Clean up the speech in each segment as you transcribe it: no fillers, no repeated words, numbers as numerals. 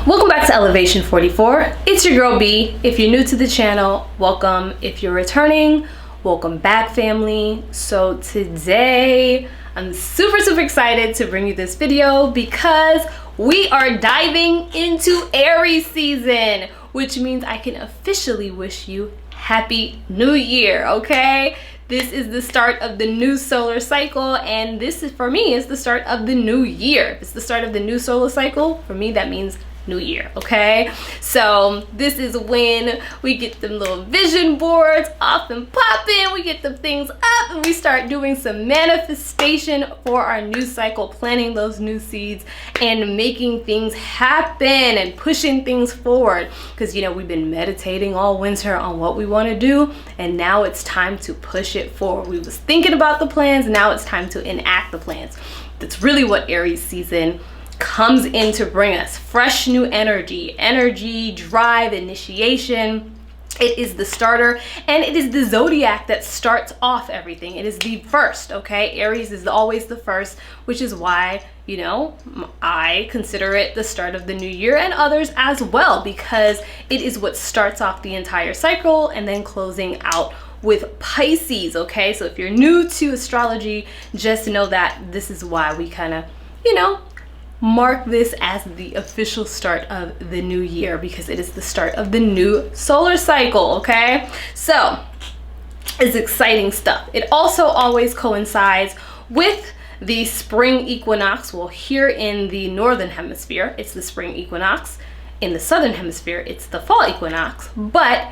Welcome back to Elevation 44. It's your girl B. If you're new to the channel, welcome. If you're returning, welcome back, family. So today I'm super excited to bring you this video because we are diving into Aries season, which means I can officially wish you Happy New Year, okay? This is the start of the new solar cycle, and this is, for me, is the start of the new year. It's the start of the new solar cycle. For me, that means new year, okay? So this is when we get them little vision boards off and popping, we get the things up, and we start doing some manifestation for our new cycle, planting those new seeds and making things happen and pushing things forward. Because you know, we've been meditating all winter on what we want to do, and now it's time to push it forward. We was thinking about the plans, now it's time to enact the plans. That's really what Aries season comes in to bring us. Fresh new energy, drive, initiation. It is the starter, and it is the zodiac that starts off everything. It is the first, okay? Aries is always the first, which is why, you know, I consider it the start of the new year, and others as well, because it is what starts off the entire cycle and then closing out with Pisces, okay? So if you're new to astrology, just know that this is why we kind of, you know, mark this as the official start of the new year, because it is the start of the new solar cycle, okay? So it's exciting stuff. It also always coincides with the spring equinox. Well, here in the northern hemisphere, it's the spring equinox. In the southern hemisphere, it's the fall equinox, but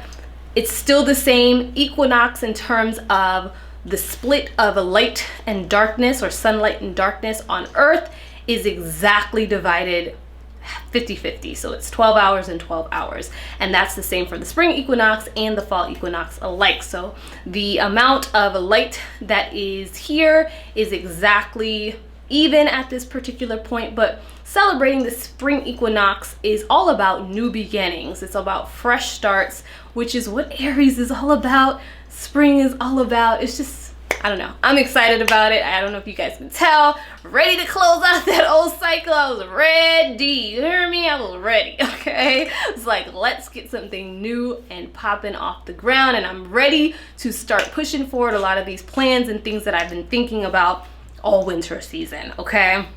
it's still the same equinox in terms of the split of light and darkness, or sunlight and darkness on Earth is exactly divided 50-50. So it's 12 hours and 12 hours. And that's the same for the spring equinox and the fall equinox alike. So the amount of light that is here is exactly even at this particular point. But celebrating the spring equinox is all about new beginnings. It's about fresh starts, which is what Aries is all about. Spring is all about. It's just, I don't know. I'm excited about it. I don't know if you guys can tell. Ready to close out that old cycle. I was ready. You hear me? I was ready, okay? It's like, let's get something new and popping off the ground. And I'm ready to start pushing forward a lot of these plans and things that I've been thinking about all winter season, okay?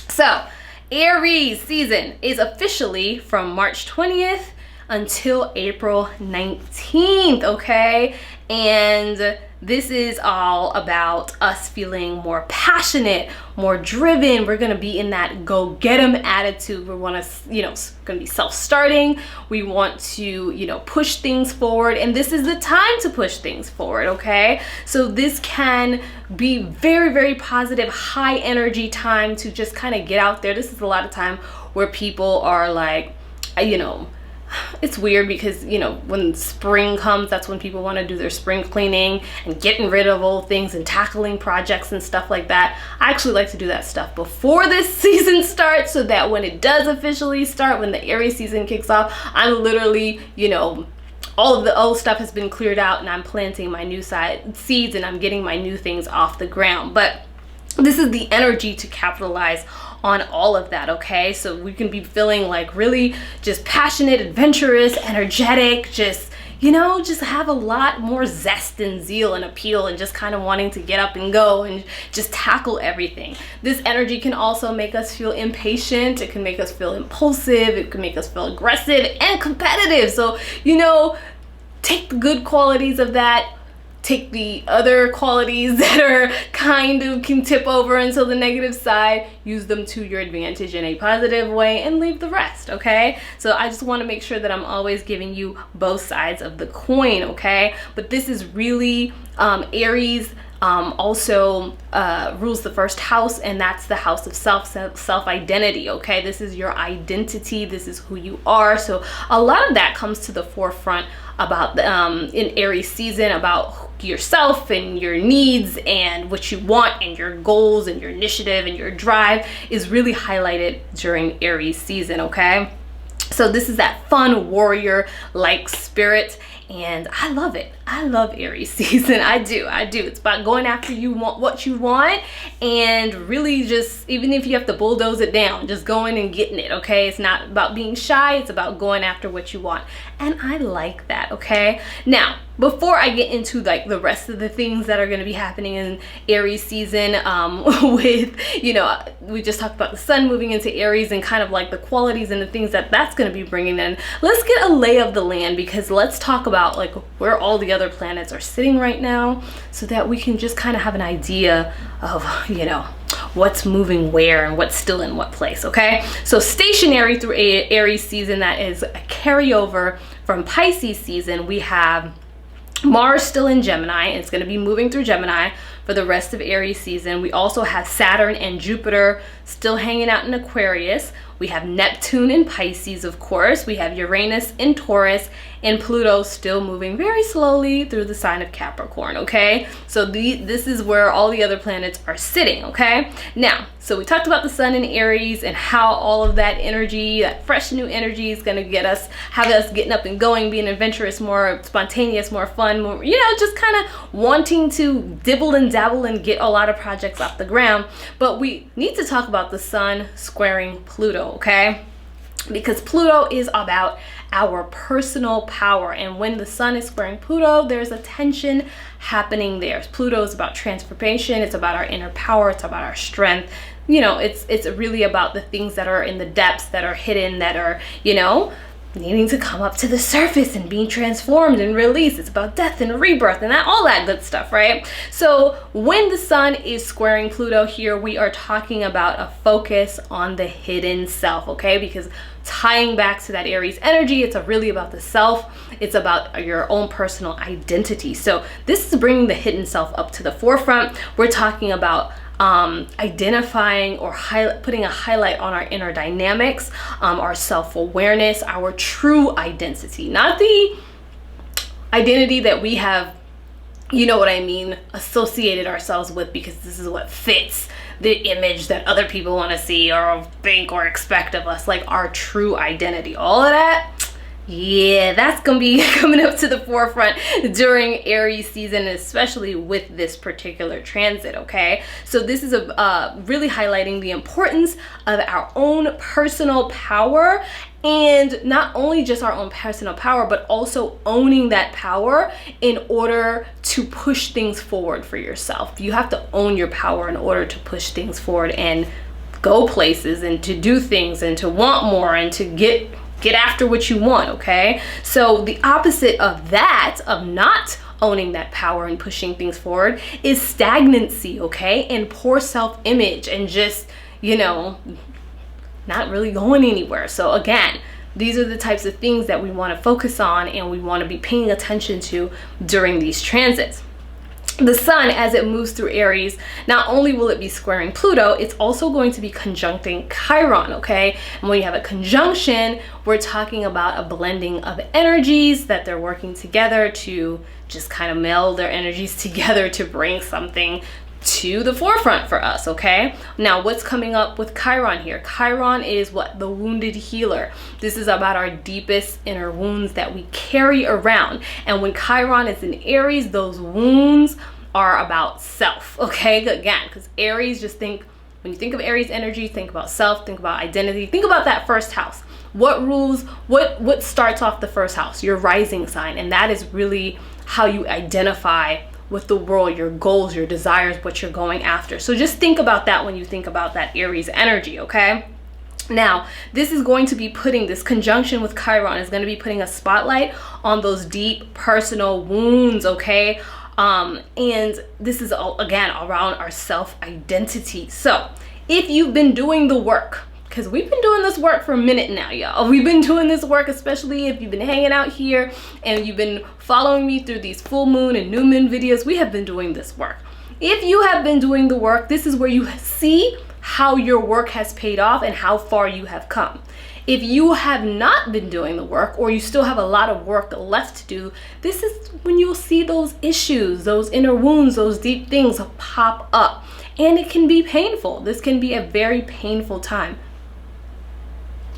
So, Aries season is officially from March 20th until April 19th, okay? And this is all about us feeling more passionate, more driven. We're gonna be in that go get 'em attitude. We wanna, you know, gonna be self-starting. We want to, you know, push things forward, and this is the time to push things forward, okay? So this can be very positive, high energy time to just kind of get out there. This is a lot of time where people are like, you know, it's weird because, you know, when spring comes, that's when people want to do their spring cleaning and getting rid of old things and tackling projects and stuff like that. I actually like to do that stuff before this season starts, so that when it does officially start, when the Aries season kicks off, I'm literally, you know, all of the old stuff has been cleared out and I'm planting my new seeds and I'm getting my new things off the ground. But this is the energy to capitalize on all of that, okay? So we can be feeling like really just passionate, adventurous, energetic, just, you know, just have a lot more zest and zeal and appeal, and just kind of wanting to get up and go and just tackle everything. This energy can also make us feel impatient. It can make us feel impulsive. It can make us feel aggressive and competitive. So, you know, take the good qualities of that, take the other qualities that are kind of can tip over into the negative side, use them to your advantage in a positive way, and leave the rest, okay? So I just want to make sure that I'm always giving you both sides of the coin, okay? But this is really Aries also rules the first house, and that's the house of self-identity, okay? This is your identity. This is who you are. So a lot of that comes to the forefront about in Aries season, about yourself and your needs and what you want and your goals and your initiative and your drive is really highlighted during Aries season, okay? So this is that fun warrior like spirit, And I love it. I love Aries season. I do. It's about going after what you want, and really just, even if you have to bulldoze it down, just going and getting it, okay? It's not about being shy. It's about going after what you want. And I like that, okay? Now, before I get into like the rest of the things that are going to be happening in Aries season, with, you know, we just talked about the sun moving into Aries and kind of like the qualities and the things that that's going to be bringing in. Let's get a lay of the land, because let's talk about like where all the other planets are sitting right now, so that we can just kind of have an idea of, you know, what's moving where and what's still in what place, okay? So stationary through Aries season, that is a carryover from Pisces season. We have Mars still in Gemini. It's going to be moving through Gemini for the rest of Aries season. We also have Saturn and Jupiter still hanging out in Aquarius. We have Neptune in Pisces, of course. We have Uranus in Taurus, and Pluto still moving very slowly through the sign of Capricorn, okay? So this is where all the other planets are sitting, okay? Now, so we talked about the sun in Aries and how all of that energy, that fresh new energy, is gonna have us getting up and going, being adventurous, more spontaneous, more fun, more, you know, just kind of wanting to dibble and dabble and get a lot of projects off the ground. But we need to talk about the sun squaring Pluto, okay? Because Pluto is about our personal power, and when the sun is squaring Pluto, there's a tension happening there. Pluto is about transformation. It's about our inner power. It's about our strength. You know, it's really about the things that are in the depths, that are hidden, that are, you know, needing to come up to the surface and being transformed and released. It's about death and rebirth and all that good stuff, right? So when the sun is squaring Pluto here, we are talking about a focus on the hidden self, okay? Because tying back to that Aries energy, it's really about the self. It's about your own personal identity. So this is bringing the hidden self up to the forefront. We're talking about identifying or putting a highlight on our inner dynamics, our self-awareness, our true identity, not the identity that we have, you know what I mean, associated ourselves with because this is what fits the image that other people want to see or think or expect of us, like our true identity. All of that, yeah, that's gonna be coming up to the forefront during Aries season, especially with this particular transit, okay? So this is really highlighting the importance of our own personal power, and not only just our own personal power, but also owning that power in order to push things forward for yourself. You have to own your power in order to push things forward and go places and to do things and to want more and to get after what you want, okay? So the opposite of that, of not owning that power and pushing things forward, is stagnancy, okay? And poor self-image and just, you know, not really going anywhere. So again, these are the types of things that we want to focus on and we want to be paying attention to during these transits. The sun, as it moves through Aries, not only will it be squaring Pluto, it's also going to be conjuncting Chiron, okay? And when you have a conjunction, we're talking about a blending of energies, that they're working together to just kind of meld their energies together to bring something to the forefront for us, okay? Now, what's coming up with Chiron here? Chiron is what? The wounded healer. This is about our deepest inner wounds that we carry around. And when Chiron is in Aries, those wounds are about self, okay? Again, because Aries, just think, when you think of Aries energy, think about self, think about identity, think about that first house. What rules, what starts off the first house? Your rising sign. And that is really how you identify with the world, your goals, your desires, what you're going after. So just think about that when you think about that Aries energy, okay? Now, this is going to be putting, this conjunction with Chiron is going to be putting a spotlight on those deep personal wounds, okay? And this is all, again, around our self-identity. So if you've been doing the work, because we've been doing this work for a minute now, y'all. We've been doing this work, especially if you've been hanging out here and you've been following me through these full moon and new moon videos. We have been doing this work. If you have been doing the work, this is where you see how your work has paid off and how far you have come. If you have not been doing the work, or you still have a lot of work left to do, this is when you'll see those issues, those inner wounds, those deep things pop up. And it can be painful. This can be a very painful time.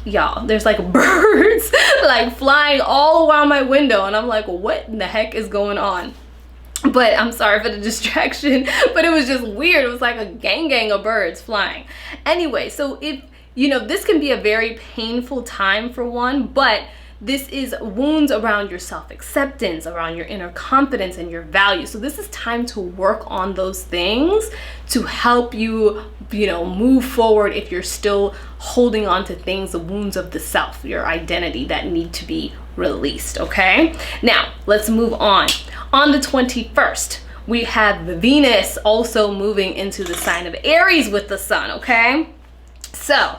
Y'all, there's like birds like flying all around my window, and I'm like, what in the heck is going on? But I'm sorry for the distraction, but it was just weird. It was like a gang of birds flying. Anyway, so if, you know, this can be a very painful time for one, but this is wounds around your self-acceptance, around your inner confidence and your value. So this is time to work on those things to help you, you know, move forward if you're still holding on to things, the wounds of the self, your identity that need to be released, okay? Now, let's move on. On the 21st, we have Venus also moving into the sign of Aries with the sun, okay? So,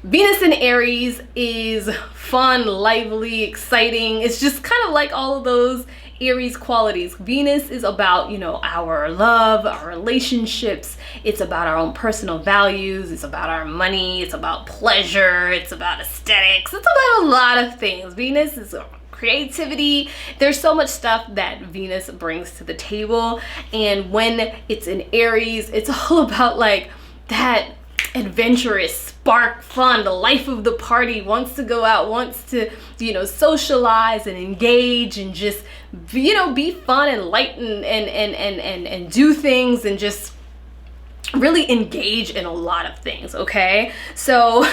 Venus in Aries is fun, lively, exciting. It's just kind of like all of those Aries qualities. Venus is about, you know, our love, our relationships. It's about our own personal values. It's about our money. It's about pleasure. It's about aesthetics. It's about a lot of things. Venus is creativity. There's so much stuff that Venus brings to the table. And when it's in Aries, it's all about like that adventurous spark, fun, the life of the party, wants to go out, wants to, you know, socialize and engage and just, you know, be fun and light and do things and just really engage in a lot of things, okay? So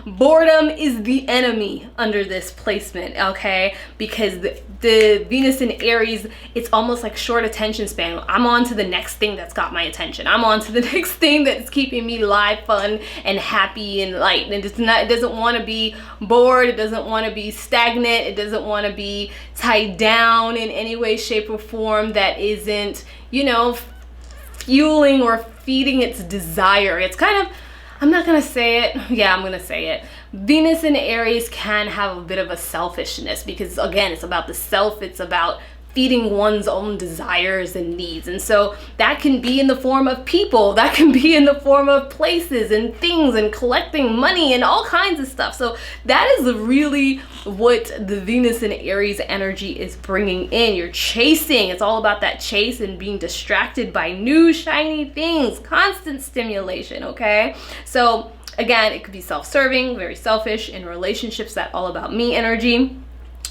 boredom is the enemy under this placement, okay? Because the Venus in Aries, it's almost like short attention span. I'm on to the next thing that's got my attention. I'm on to the next thing that's keeping me live, fun, and happy and light. And it's not, it doesn't want to be bored. It doesn't want to be stagnant. It doesn't want to be tied down in any way, shape, or form that isn't, you know, fueling or feeding its desire. It's kind of, I'm not gonna say it. Yeah, I'm gonna say it. Venus in Aries can have a bit of a selfishness because, again, it's about the self. It's about feeding one's own desires and needs. And so that can be in the form of people, that can be in the form of places and things and collecting money and all kinds of stuff. So that is really what the Venus in Aries energy is bringing in. You're chasing. It's all about that chase and being distracted by new shiny things, constant stimulation, okay? So again, it could be self-serving, very selfish, in relationships, that all about me energy.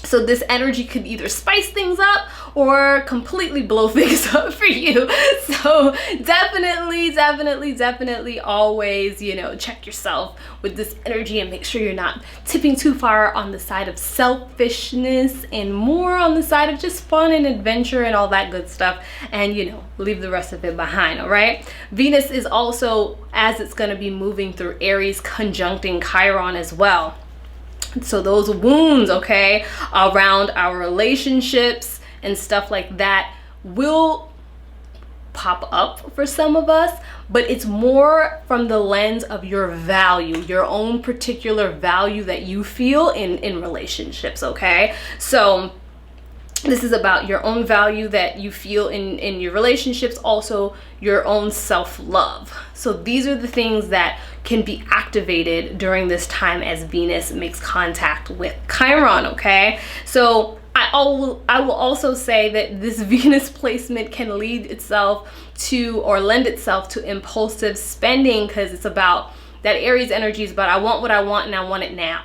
So this energy could either spice things up or completely blow things up for you. So definitely always, you know, check yourself with this energy and make sure you're not tipping too far on the side of selfishness and more on the side of just fun and adventure and all that good stuff. And, you know, leave the rest of it behind, all right? Venus is also, as it's going to be moving through Aries, conjuncting Chiron as well. So those wounds, okay, around our relationships and stuff like that will pop up for some of us, but it's more from the lens of your value, your own particular value that you feel in relationships, okay? So this is about your own value that you feel in your relationships, also your own self-love. So these are the things that can be activated during this time as Venus makes contact with Chiron, okay? So I will also say that this Venus placement can lead itself to, or lend itself to, impulsive spending, because it's about, that Aries energy is about, I want what I want and I want it now.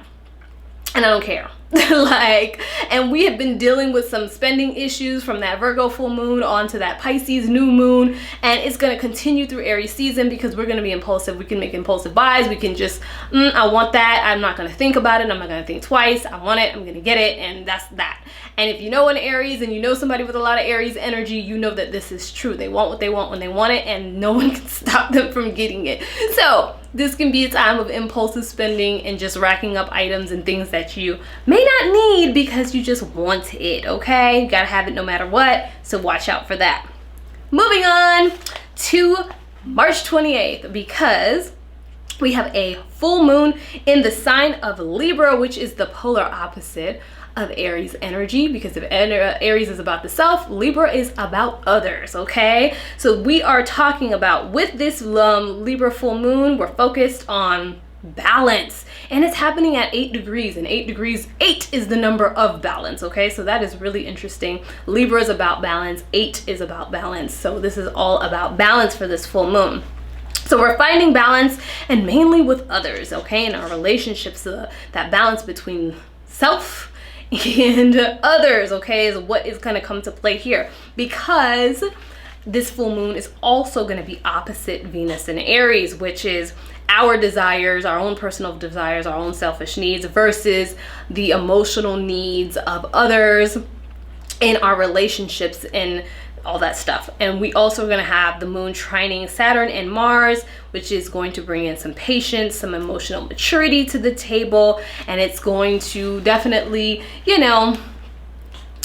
And I don't care. Like, and we have been dealing with some spending issues from that Virgo full moon onto that Pisces new moon, and it's going to continue through Aries season because we're going to be impulsive. We can make impulsive buys. We can just, I want that. I'm not going to think about it. I'm not going to think twice. I want it. I'm going to get it. And that's that. And if you know an Aries and you know somebody with a lot of Aries energy, you know that this is true. They want what they want when they want it, and no one can stop them from getting it. So this can be a time of impulsive spending and just racking up items and things that you may not need because you just want it, okay? You gotta have it no matter what, so watch out for that. Moving on to March 28th, because we have a full moon in the sign of Libra, which is the polar opposite of Aries energy, because if Aries is about the self, Libra is about others, okay? So we are talking about, with this Libra full moon, we're focused on balance, and it's happening at 8 degrees, and 8 degrees, 8 is the number of balance, okay? So that is really interesting. Libra is about balance, 8 is about balance, so this is all about balance for this full moon. So we're finding balance, and mainly with others, okay? In our relationships, that balance between self and others, okay, is what is going to come to play here, because this full moon is also going to be opposite Venus in Aries, which is our desires, our own personal desires, our own selfish needs versus the emotional needs of others in our relationships and all that stuff. And we also are going to have the moon trining Saturn and Mars, which is going to bring in some patience, some emotional maturity to the table, and it's going to definitely, you know,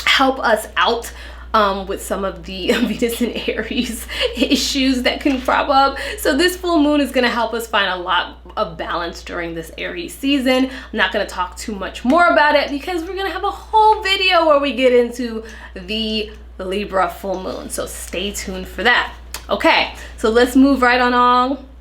help us out with some of the Venus and Aries issues that can crop up. So this full moon is going to help us find a lot of balance during this Aries season. I'm not going to talk too much more about it because we're going to have a whole video where we get into the Libra full moon. So stay tuned for that. Okay, so let's move right on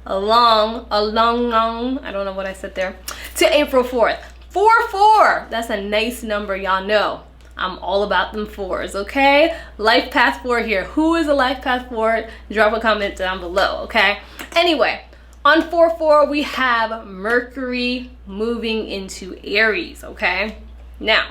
along, I don't know what I said there, to April 4th. 4-4, that's a nice number, y'all know. I'm all about them fours, okay? Life path 4 here. Who is a life path 4? Drop a comment down below, okay? Anyway, on 4-4, we have Mercury moving into Aries, okay? Now,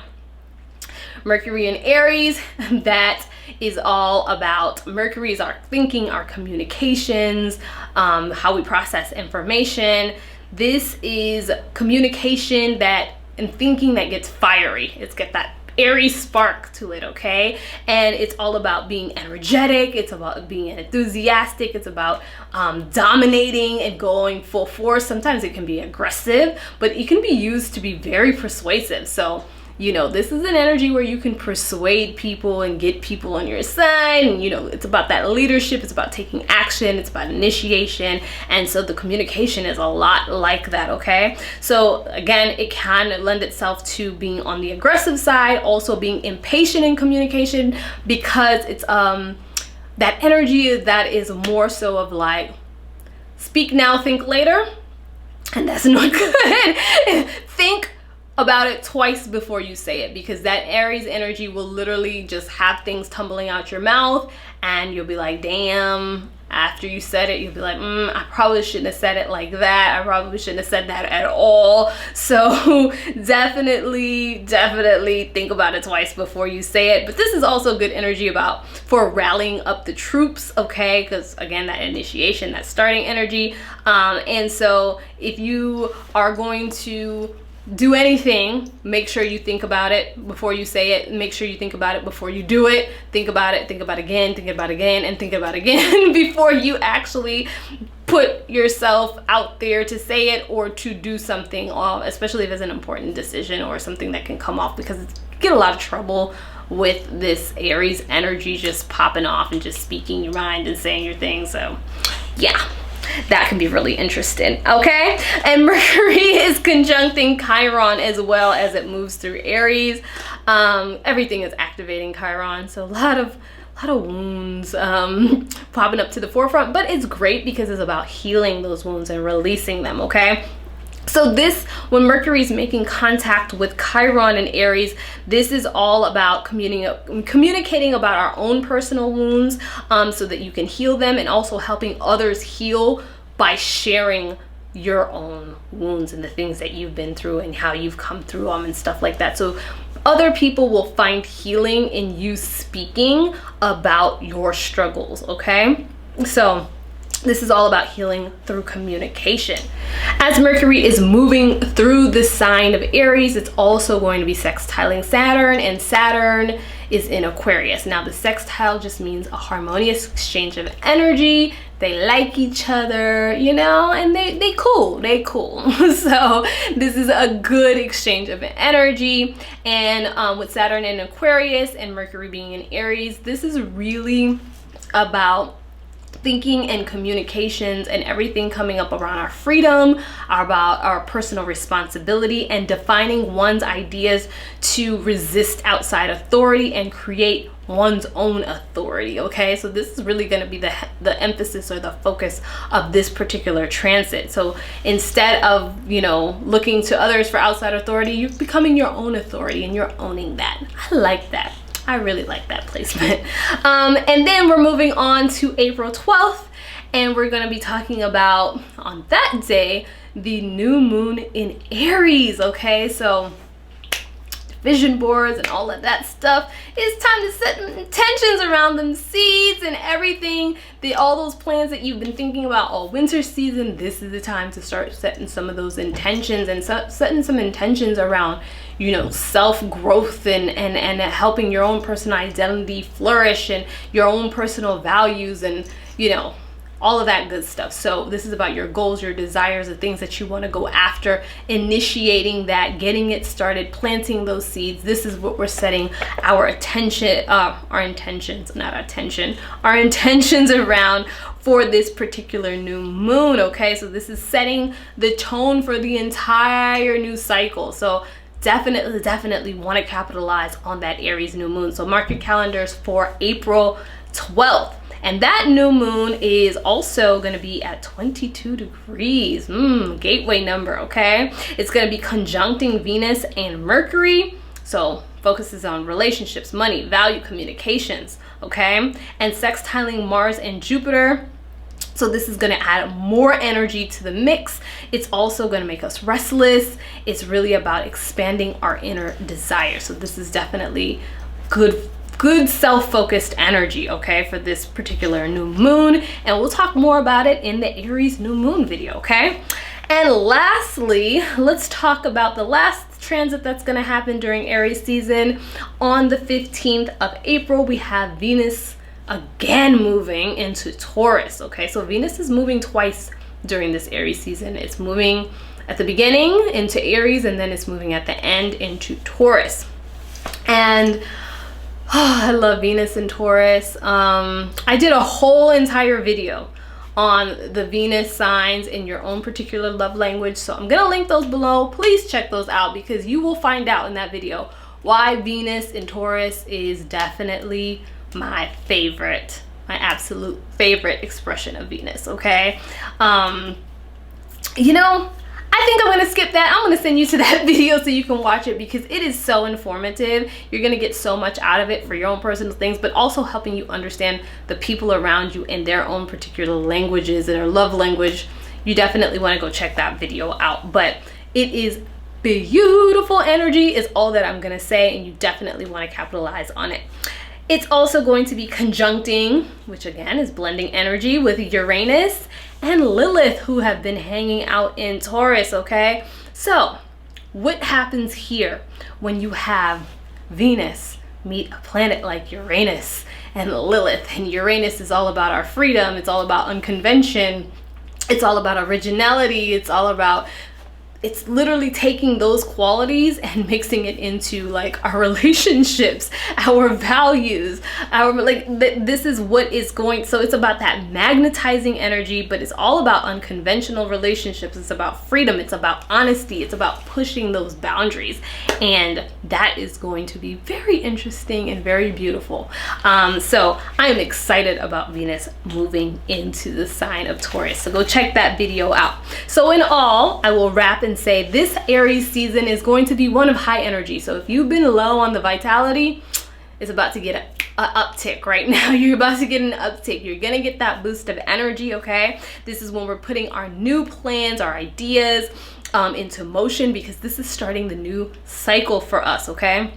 Mercury in Aries, that is all about, Mercury is our thinking, our communications, how we process information. This is communication that and thinking that gets fiery. It's got that Aries spark to it, okay? And it's all about being energetic, it's about being enthusiastic, it's about dominating and going full force. Sometimes it can be aggressive, but it can be used to be very persuasive. So, you know, this is an energy where you can persuade people and get people on your side. And, you know, it's about that leadership. It's about taking action. It's about initiation. And so the communication is a lot like that, okay? So, again, it can lend itself to being on the aggressive side, also being impatient in communication, because it's that energy that is more so of like, speak now, think later. And that's not good. Think about it twice before you say it, because that Aries energy will literally just have things tumbling out your mouth and you'll be like, damn. After you said it, you'll be like, I probably shouldn't have said it like that. I probably shouldn't have said that at all. So definitely think about it twice before you say it. But this is also good energy for rallying up the troops, okay? Because again, that initiation, that starting energy. And so if you are going to do anything, make sure you think about it before you say it. Make sure you think about it before you do it. Think about it, think about it again, think about it again, and think about it again before you actually put yourself out there to say it or to do something, especially if it's an important decision or something that can come off, because you get a lot of trouble with this Aries energy just popping off and just speaking your mind and saying your thing. So yeah, that can be really interesting, okay? And Mercury is conjuncting Chiron as well as it moves through Aries. Everything is activating Chiron, so a lot of wounds popping up to the forefront, but it's great because it's about healing those wounds and releasing them, okay? So this, when Mercury is making contact with Chiron and Aries, this is all about communicating about our own personal wounds, so that you can heal them, and also helping others heal by sharing your own wounds and the things that you've been through and how you've come through them and stuff like that. So other people will find healing in you speaking about your struggles, okay? So this is all about healing through communication. As Mercury is moving through the sign of Aries, it's also going to be sextiling Saturn, and Saturn is in Aquarius. Now the sextile just means a harmonious exchange of energy. They like each other, you know, and they cool. So this is a good exchange of energy. And with Saturn in Aquarius and Mercury being in Aries, this is really about thinking and communications and everything coming up around our freedom, about our personal responsibility, and defining one's ideas to resist outside authority and create one's own authority, okay? So this is really going to be the emphasis or the focus of this particular transit. So instead of, you know, looking to others for outside authority, you're becoming your own authority and you're owning that. I like that. I really like that placement. And then we're moving on to April 12th, and we're going to be talking about, on that day, the new moon in Aries, okay? So vision boards and all of that stuff. It's time to set intentions around them seeds and everything. All those plans that you've been thinking about all winter season, this is the time to start setting some of those intentions and setting some intentions around, you know, self-growth and helping your own personal identity flourish and your own personal values and, you know, all of that good stuff. So this is about your goals, your desires, the things that you want to go after, initiating that, getting it started, planting those seeds. This is what we're setting our intentions around for this particular new moon. Okay, so this is setting the tone for the entire new cycle. So definitely want to capitalize on that Aries new moon. So mark your calendars for April 12th. And that new moon is also going to be at 22 degrees. Gateway number, okay? It's going to be conjuncting Venus and Mercury. So focuses on relationships, money, value, communications, okay? And sextiling Mars and Jupiter. So this is going to add more energy to the mix. It's also going to make us restless. It's really about expanding our inner desire. So this is definitely good self-focused energy, okay, for this particular new moon. And we'll talk more about it in the Aries new moon video, okay? And lastly, let's talk about the last transit that's going to happen during Aries season. On the 15th of April, we have Venus again moving into Taurus, okay? So Venus is moving twice during this Aries season. It's moving at the beginning into Aries, and then it's moving at the end into Taurus. And I love Venus and Taurus. I did a whole entire video on the Venus signs in your own particular love language. So I'm gonna link those below. Please check those out because you will find out in that video why Venus in Taurus is definitely my favorite, my absolute favorite expression of Venus, okay? You know, I think I'm going to skip that. I'm going to send you to that video so you can watch it because it is so informative. You're going to get so much out of it for your own personal things, but also helping you understand the people around you in their own particular languages and their love language. You definitely want to go check that video out. But it is beautiful energy is all that I'm going to say, and you definitely want to capitalize on it. It's also going to be conjuncting, which again is blending energy, with Uranus and Lilith, who have been hanging out in Taurus, okay? So what happens here when you have Venus meet a planet like Uranus and Lilith? And Uranus is all about our freedom. It's all about unconvention. It's all about originality. It's literally taking those qualities and mixing it into like our relationships, our values, this is what is going. So it's about that magnetizing energy, but it's all about unconventional relationships. It's about freedom. It's about honesty. It's about pushing those boundaries. And that is going to be very interesting and very beautiful. So I am excited about Venus moving into the sign of Taurus. So go check that video out. So in all, I will wrap and say this Aries season is going to be one of high energy. So if you've been low on the vitality, it's about to get an uptick right now. You're about to get an uptick. You're gonna get that boost of energy, okay? This is when we're putting our new plans, our ideas into motion, because this is starting the new cycle for us, okay?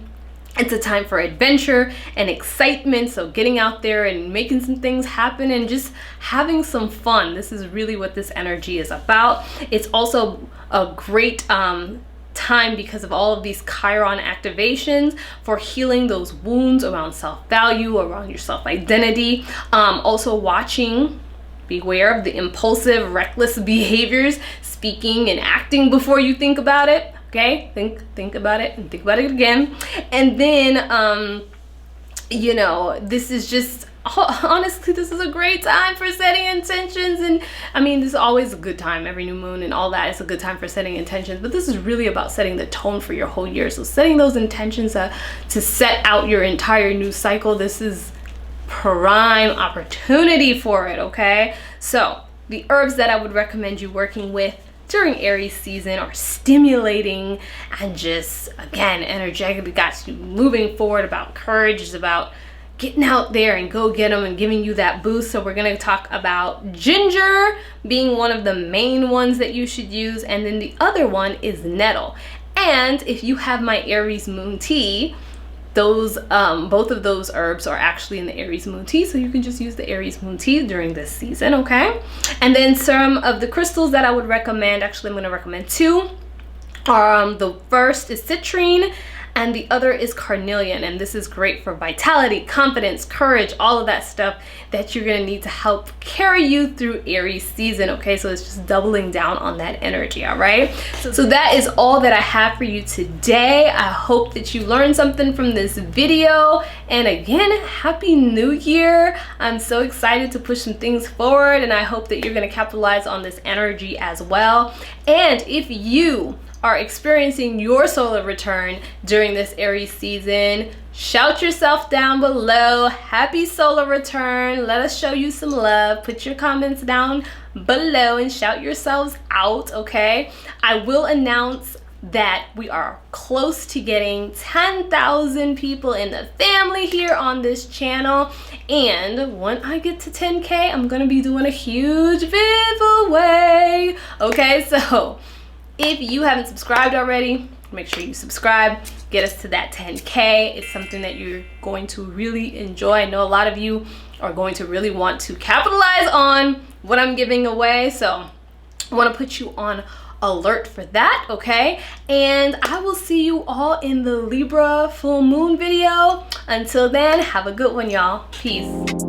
It's a time for adventure and excitement. So getting out there and making some things happen and just having some fun. This is really what this energy is about. It's also a great time because of all of these Chiron activations for healing those wounds around self-value, around your self-identity. Also watching, beware of the impulsive, reckless behaviors, speaking and acting before you think about it. Okay, think about it and think about it again. And then, you know, this is just, honestly, this is a great time for setting intentions. And I mean, this is always a good time. Every new moon and all that is a good time for setting intentions. But this is really about setting the tone for your whole year. So setting those intentions to set out your entire new cycle. This is prime opportunity for it, okay? So the herbs that I would recommend you working with during Aries season are stimulating and just, again, energetically got you moving forward, about courage, is about getting out there and go get them and giving you that boost. So we're going to talk about ginger being one of the main ones that you should use, and then the other one is nettle. And if you have my Aries moon tea, those both of those herbs are actually in the Aries moon tea, so you can just use the Aries moon tea during this season, okay? And then some of the crystals that I would recommend, actually I'm going to recommend two. The first is citrine and the other is carnelian, and this is great for vitality, confidence, courage, all of that stuff that you're gonna need to help carry you through Aries season, okay? So it's just doubling down on that energy, all right? So that is all that I have for you today. I hope that you learned something from this video, and again, Happy New Year. I'm so excited to push some things forward, and I hope that you're gonna capitalize on this energy as well. And if you are experiencing your solar return during this Aries season, shout yourself down below. Happy solar return. Let us show you some love. Put your comments down below and shout yourselves out, okay? I will announce that we are close to getting 10,000 people in the family here on this channel, and when I get to 10K, I'm gonna be doing a huge giveaway, okay? So if you haven't subscribed already, make sure you subscribe. Get us to that 10K. It's something that you're going to really enjoy. I know a lot of you are going to really want to capitalize on what I'm giving away, so I want to put you on alert for that, okay? And I will see you all in the Libra full moon video. Until then, have a good one, y'all. Peace.